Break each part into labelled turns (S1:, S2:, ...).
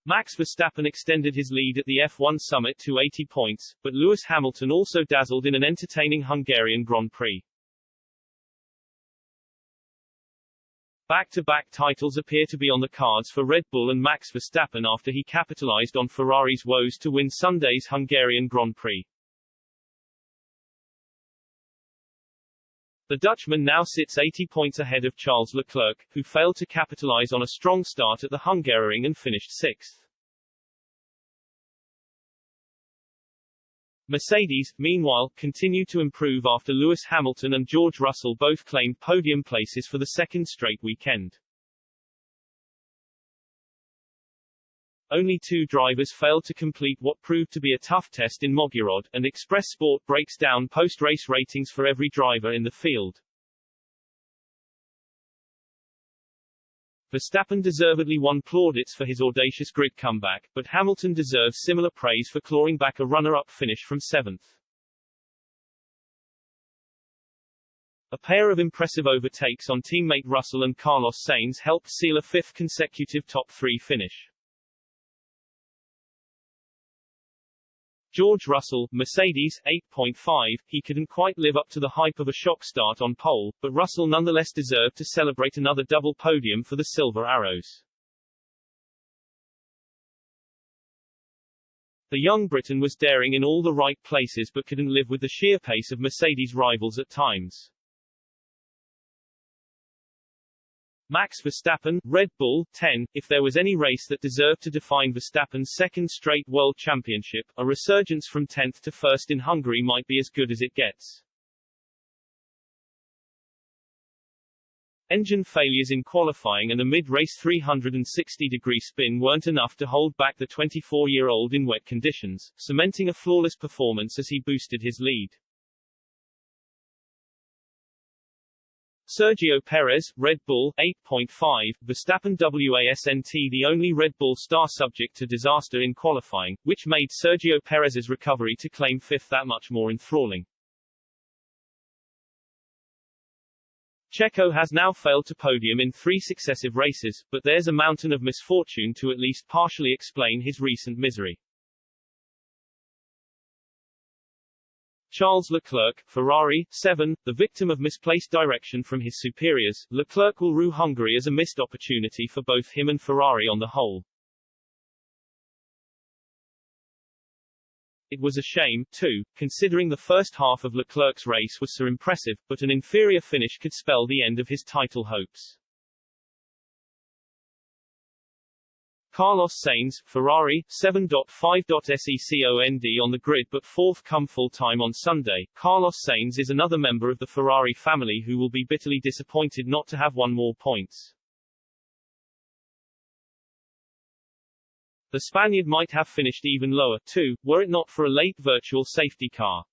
S1: Max Verstappen extended his lead at the F1 summit to 80 points, but Lewis Hamilton also dazzled in an entertaining Hungarian Grand Prix. Back-to-back titles appear to be on the cards for Red Bull and Max Verstappen after he capitalized on Ferrari's woes to win Sunday's Hungarian Grand Prix. The Dutchman now sits 80 points ahead of Charles Leclerc, who failed to capitalize on a strong start at the Hungaroring and finished sixth. Mercedes, meanwhile, continued to improve after Lewis Hamilton and George Russell both claimed podium places for the second straight weekend. Only two drivers failed to complete what proved to be a tough test in Mogurod, and Express Sport breaks down post-race ratings for every driver in the field. Verstappen deservedly won plaudits for his audacious grid comeback, but Hamilton deserves similar praise for clawing back a runner-up finish from seventh. A pair of impressive overtakes on teammate Russell and Carlos Sainz helped seal a fifth consecutive top-three finish. George Russell, Mercedes, 8.5, he couldn't quite live up to the hype of a shock start on pole, but Russell nonetheless deserved to celebrate another double podium for the Silver Arrows. The young Briton was daring in all the right places but couldn't live with the sheer pace of Mercedes rivals at times. Max Verstappen, Red Bull, 10. If there was any race that deserved to define Verstappen's second straight World Championship, a resurgence from 10th to 1st in Hungary might be as good as it gets. Engine failures in qualifying and a mid-race 360-degree spin weren't enough to hold back the 24-year-old in wet conditions, cementing a flawless performance as he boosted his lead. Sergio Perez, Red Bull, 8.5, Verstappen wasn't the only Red Bull star subject to disaster in qualifying, which made Sergio Perez's recovery to claim fifth that much more enthralling. Checo has now failed to podium in 3 successive races, but there's a mountain of misfortune to at least partially explain his recent misery. Charles Leclerc, Ferrari, 7, the victim of misplaced direction from his superiors, Leclerc will rue Hungary as a missed opportunity for both him and Ferrari on the whole. It was a shame, too, considering the first half of Leclerc's race was so impressive, but an inferior finish could spell the end of his title hopes. Carlos Sainz, Ferrari, 7.5.second on the grid but fourth come full-time on Sunday. Carlos Sainz is another member of the Ferrari family who will be bitterly disappointed not to have won more points. The Spaniard might have finished even lower, too, were it not for a late virtual safety car.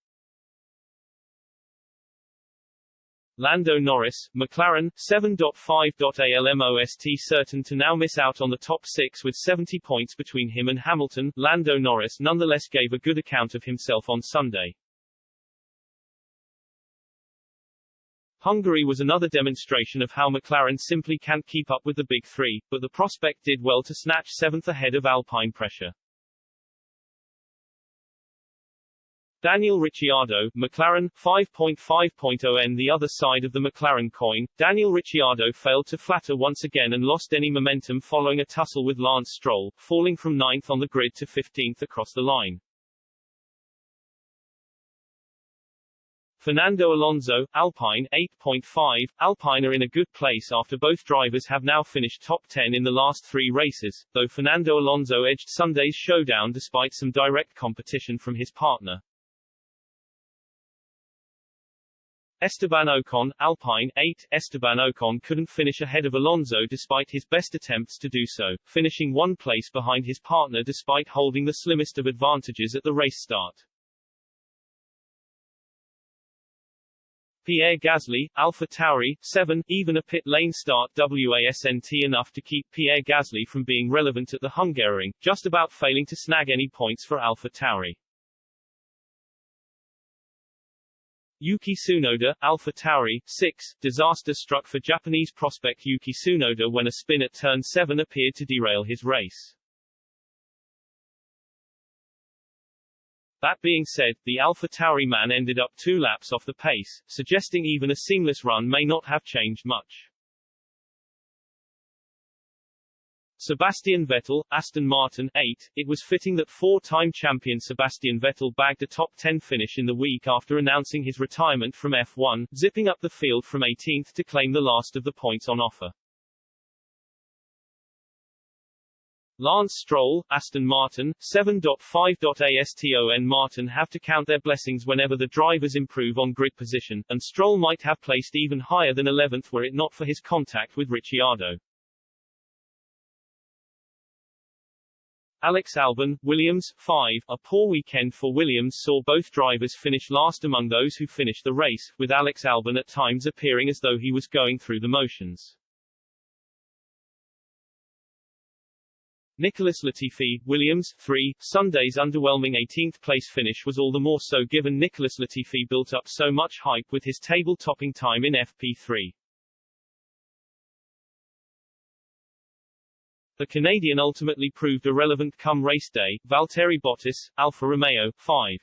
S1: Lando Norris, McLaren, 7.5.almost certain to now miss out on the top 6 with 70 points between him and Hamilton. Lando Norris nonetheless gave a good account of himself on Sunday. Hungary was another demonstration of how McLaren simply can't keep up with the big three, but the prospect did well to snatch 7th ahead of Alpine pressure. Daniel Ricciardo, McLaren, 5.5.0 the other side of the McLaren coin. Daniel Ricciardo failed to flatter once again and lost any momentum following a tussle with Lance Stroll, falling from 9th on the grid to 15th across the line. Fernando Alonso, Alpine, 8.5. Alpine are in a good place after both drivers have now finished top 10 in the last 3 races, though Fernando Alonso edged Sunday's showdown despite some direct competition from his partner. Esteban Ocon, Alpine, 8. Esteban Ocon couldn't finish ahead of Alonso despite his best attempts to do so, finishing 1 place behind his partner despite holding the slimmest of advantages at the race start. Pierre Gasly, AlphaTauri, 7, even a pit lane start wasn't enough to keep Pierre Gasly from being relevant at the Hungaroring, just about failing to snag any points for AlphaTauri. Yuki Tsunoda, AlphaTauri, 6, disaster struck for Japanese prospect Yuki Tsunoda when a spin at turn 7 appeared to derail his race. That being said, the AlphaTauri man ended up 2 laps off the pace, suggesting even a seamless run may not have changed much. Sebastian Vettel, Aston Martin, 8. It was fitting that 4-time champion Sebastian Vettel bagged a top 10 finish in the week after announcing his retirement from F1, zipping up the field from 18th to claim the last of the points on offer. Lance Stroll, Aston Martin, 7.5. Martin have to count their blessings whenever the drivers improve on grid position, and Stroll might have placed even higher than 11th were it not for his contact with Ricciardo. Alex Albon, Williams, 5. A poor weekend for Williams saw both drivers finish last among those who finished the race, with Alex Albon at times appearing as though he was going through the motions. Nicholas Latifi, Williams, 3. Sunday's underwhelming 18th place finish was all the more so given Nicholas Latifi built up so much hype with his table-topping time in FP3. The Canadian ultimately proved irrelevant come race day. Valtteri Bottas, Alfa Romeo, 5.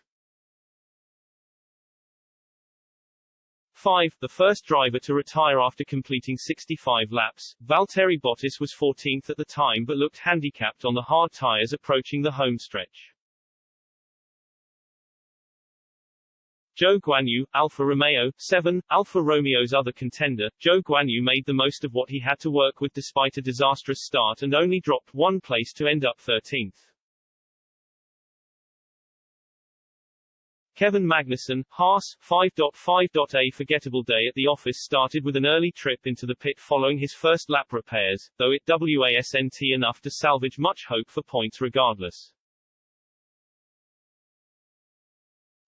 S1: The first driver to retire after completing 65 laps, Valtteri Bottas was 14th at the time but looked handicapped on the hard tyres approaching the home stretch. Zhou Guanyu, Alfa Romeo, 7. Alfa Romeo's other contender, Zhou Guanyu made the most of what he had to work with despite a disastrous start and only dropped 1 place to end up 13th. Kevin Magnussen, Haas, 5.5. A forgettable day at the office started with an early trip into the pit following his first lap repairs, though it wasn't enough to salvage much hope for points regardless.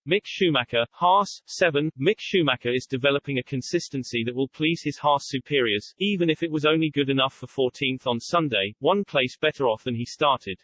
S1: Mick Schumacher, Haas, 7. Mick Schumacher is developing a consistency that will please his Haas superiors, even if it was only good enough for 14th on Sunday, 1 place better off than he started.